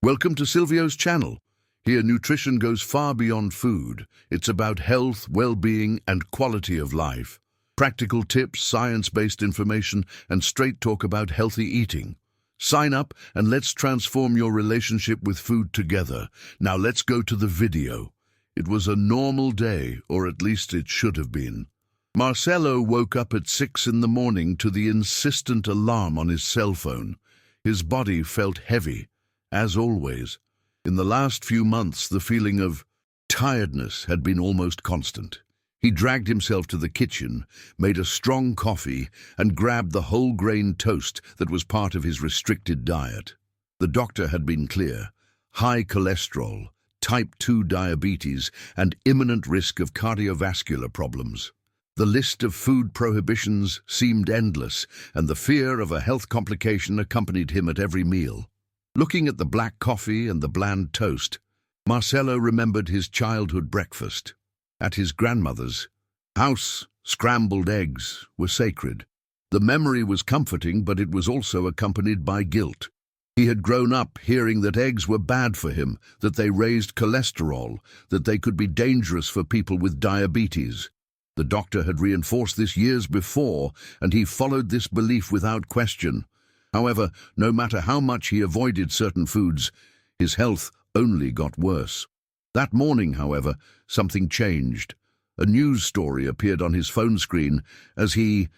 Welcome to Silvio's channel. Here, nutrition goes far beyond food. It's about health, well-being, and quality of life. Practical tips, science-based information, and straight talk about healthy eating. Sign up and let's transform your relationship with food together. Now let's go to the video. It was a normal day, or at least it should have been. Marcelo woke up at 6 in the morning to the insistent alarm on his cell phone. His body felt heavy, as always. In the last few months, the feeling of tiredness had been almost constant. He dragged himself to the kitchen, made a strong coffee, and grabbed the whole-grain toast that was part of his restricted diet. The doctor had been clear: high cholesterol, type 2 diabetes, and imminent risk of cardiovascular problems. The list of food prohibitions seemed endless, and the fear of a health complication accompanied him at every meal. Looking at the black coffee and the bland toast, Marcelo remembered his childhood breakfast. At his grandmother's house, scrambled eggs were sacred. The memory was comforting, but it was also accompanied by guilt. He had grown up hearing that eggs were bad for him, that they raised cholesterol, that they could be dangerous for people with diabetes. The doctor had reinforced this years before, and he followed this belief without question. However, no matter how much he avoided certain foods, his health only got worse. That morning, however, something changed. A news story appeared on his phone screen as he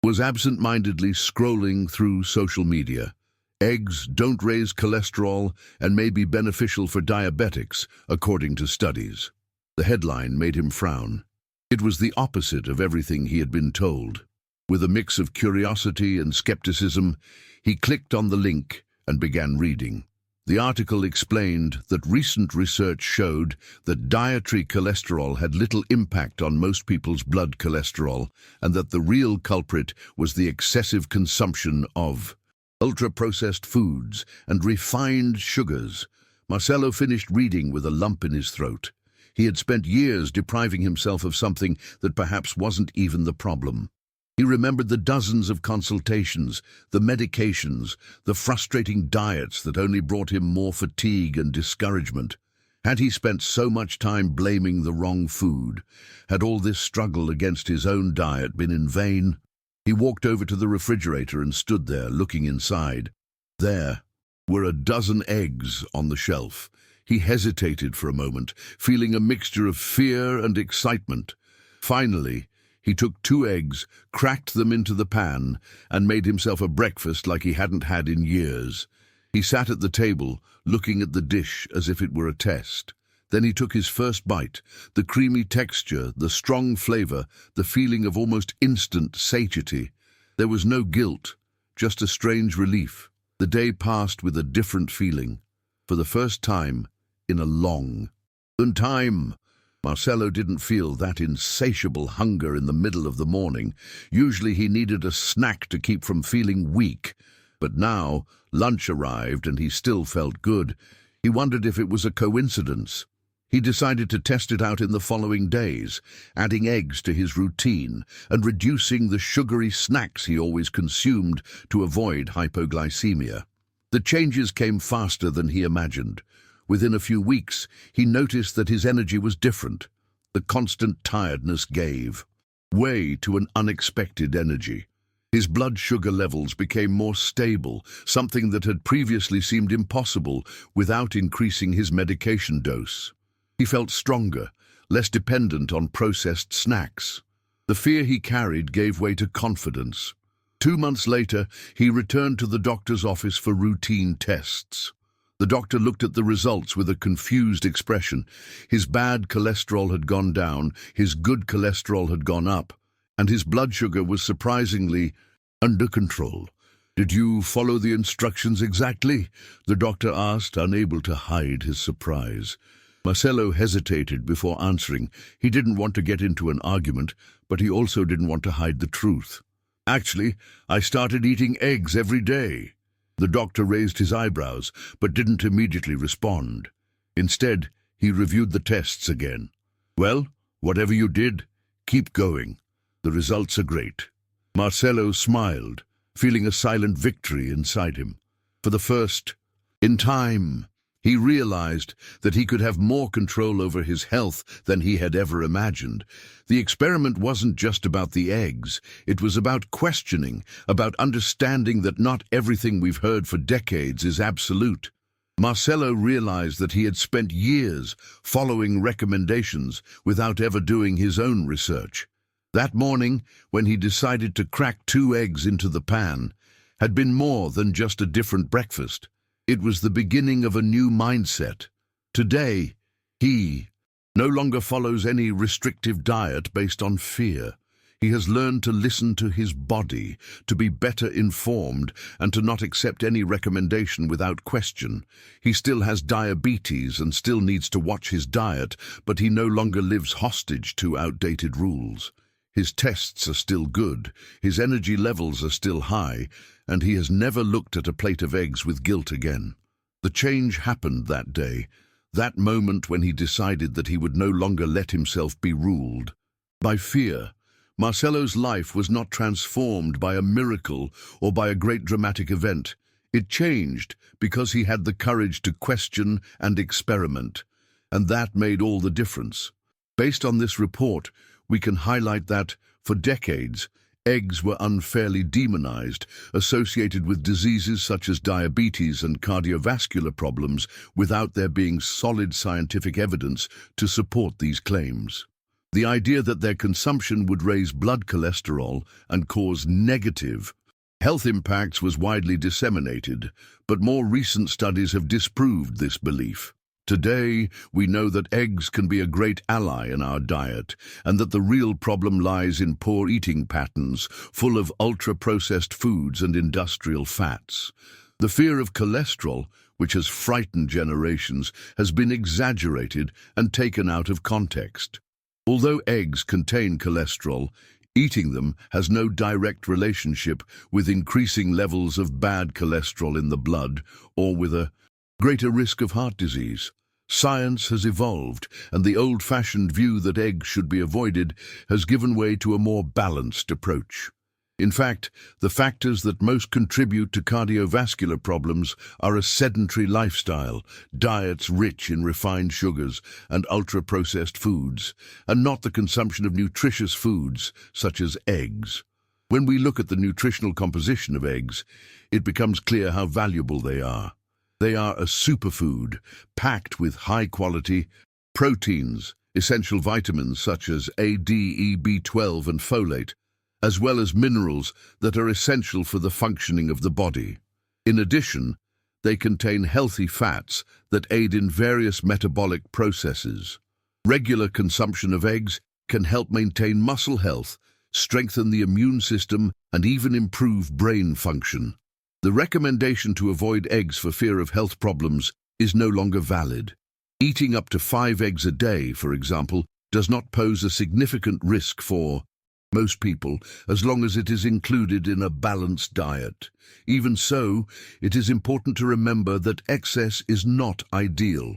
was absent-mindedly scrolling through social media. Eggs don't raise cholesterol and may be beneficial for diabetics, according to studies. The headline made him frown. It was the opposite of everything he had been told. With a mix of curiosity and skepticism, he clicked on the link and began reading. The article explained that recent research showed that dietary cholesterol had little impact on most people's blood cholesterol, and that the real culprit was the excessive consumption of ultra-processed foods and refined sugars. Marcelo finished reading with a lump in his throat. He had spent years depriving himself of something that perhaps wasn't even the problem. He remembered the dozens of consultations, the medications, the frustrating diets that only brought him more fatigue and discouragement. Had he spent so much time blaming the wrong food? Had all this struggle against his own diet been in vain? He walked over to the refrigerator and stood there, looking inside. There were a dozen eggs on the shelf. He hesitated for a moment, feeling a mixture of fear and excitement. Finally, he took 2 eggs, cracked them into the pan, and made himself a breakfast like he hadn't had in years. He sat at the table, looking at the dish as if it were a test. Then he took his first bite. The creamy texture, the strong flavor, the feeling of almost instant satiety. There was no guilt, just a strange relief. The day passed with a different feeling. For the first time in a long time, Marcelo didn't feel that insatiable hunger in the middle of the morning. Usually he needed a snack to keep from feeling weak. But now, lunch arrived and he still felt good. He wondered if it was a coincidence. He decided to test it out in the following days, adding eggs to his routine and reducing the sugary snacks he always consumed to avoid hypoglycemia. The changes came faster than he imagined. Within a few weeks, he noticed that his energy was different. The constant tiredness gave way to an unexpected energy. His blood sugar levels became more stable, something that had previously seemed impossible without increasing his medication dose. He felt stronger, less dependent on processed snacks. The fear he carried gave way to confidence. 2 months later, he returned to the doctor's office for routine tests. The doctor looked at the results with a confused expression. His bad cholesterol had gone down, his good cholesterol had gone up, and his blood sugar was surprisingly under control. "Did you follow the instructions exactly?" the doctor asked, unable to hide his surprise. Marcelo hesitated before answering. He didn't want to get into an argument, but he also didn't want to hide the truth. "Actually, I started eating eggs every day." The doctor raised his eyebrows, but didn't immediately respond. Instead, he reviewed the tests again. "Well, whatever you did, keep going. The results are great." Marcelo smiled, feeling a silent victory inside him. For the first in time, He realized that he could have more control over his health than he had ever imagined. The experiment wasn't just about the eggs. It was about questioning, about understanding that not everything we've heard for decades is absolute. Marcelo realized that he had spent years following recommendations without ever doing his own research. That morning, when he decided to crack 2 eggs into the pan, had been more than just a different breakfast. It was the beginning of a new mindset. Today, he no longer follows any restrictive diet based on fear. He has learned to listen to his body, to be better informed, and to not accept any recommendation without question. He still has diabetes and still needs to watch his diet, but he no longer lives hostage to outdated rules. His tests are still good, his energy levels are still high, and he has never looked at a plate of eggs with guilt again. The change happened that day, that moment when he decided that he would no longer let himself be ruled by fear. Marcelo's life was not transformed by a miracle or by a great dramatic event. It changed because he had the courage to question and experiment, and that made all the difference. Based on this report, we can highlight that, for decades, eggs were unfairly demonized, associated with diseases such as diabetes and cardiovascular problems, without there being solid scientific evidence to support these claims. The idea that their consumption would raise blood cholesterol and cause negative health impacts was widely disseminated, but more recent studies have disproved this belief. Today, we know that eggs can be a great ally in our diet, and that the real problem lies in poor eating patterns, full of ultra-processed foods and industrial fats. The fear of cholesterol, which has frightened generations, has been exaggerated and taken out of context. Although eggs contain cholesterol, eating them has no direct relationship with increasing levels of bad cholesterol in the blood or with a greater risk of heart disease. Science has evolved, and the old-fashioned view that eggs should be avoided has given way to a more balanced approach. In fact, the factors that most contribute to cardiovascular problems are a sedentary lifestyle, diets rich in refined sugars and ultra-processed foods, and not the consumption of nutritious foods such as eggs. When we look at the nutritional composition of eggs, it becomes clear how valuable they are. They are a superfood, packed with high-quality proteins, essential vitamins such as A, D, E, B12 and folate, as well as minerals that are essential for the functioning of the body. In addition, they contain healthy fats that aid in various metabolic processes. Regular consumption of eggs can help maintain muscle health, strengthen the immune system, and even improve brain function. The recommendation to avoid eggs for fear of health problems is no longer valid. Eating up to 5 eggs a day, for example, does not pose a significant risk for most people, as long as it is included in a balanced diet. Even so, it is important to remember that excess is not ideal,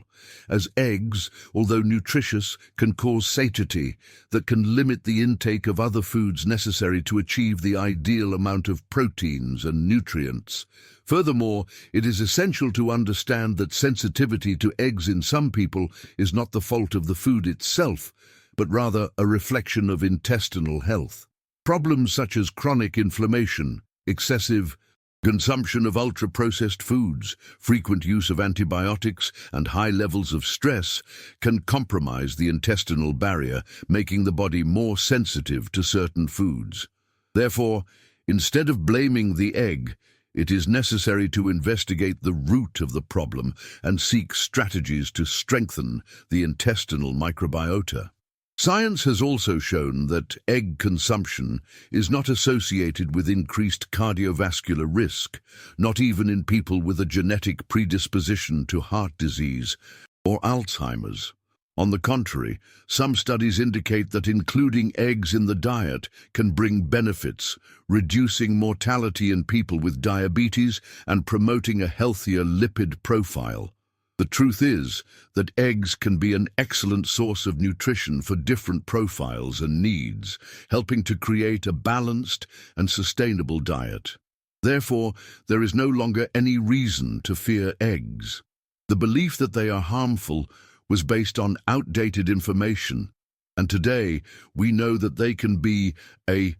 as eggs, although nutritious, can cause satiety that can limit the intake of other foods necessary to achieve the ideal amount of proteins and nutrients. Furthermore, it is essential to understand that sensitivity to eggs in some people is not the fault of the food itself, but rather a reflection of intestinal health. Problems such as chronic inflammation, excessive consumption of ultra-processed foods, frequent use of antibiotics, and high levels of stress can compromise the intestinal barrier, making the body more sensitive to certain foods. Therefore, instead of blaming the egg, it is necessary to investigate the root of the problem and seek strategies to strengthen the intestinal microbiota. Science has also shown that egg consumption is not associated with increased cardiovascular risk, not even in people with a genetic predisposition to heart disease or Alzheimer's. On the contrary, some studies indicate that including eggs in the diet can bring benefits, reducing mortality in people with diabetes and promoting a healthier lipid profile. The truth is that eggs can be an excellent source of nutrition for different profiles and needs, helping to create a balanced and sustainable diet. Therefore, there is no longer any reason to fear eggs. The belief that they are harmful was based on outdated information, and today we know that they can be a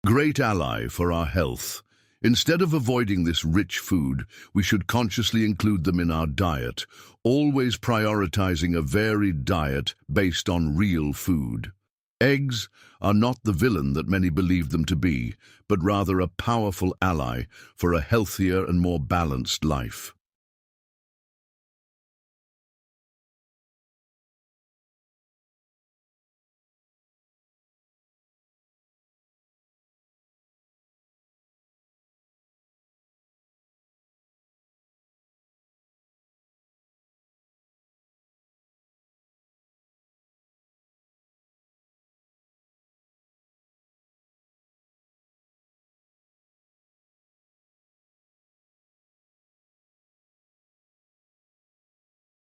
great ally for our health. Instead of avoiding this rich food, we should consciously include them in our diet, always prioritizing a varied diet based on real food. Eggs are not the villain that many believe them to be, but rather a powerful ally for a healthier and more balanced life.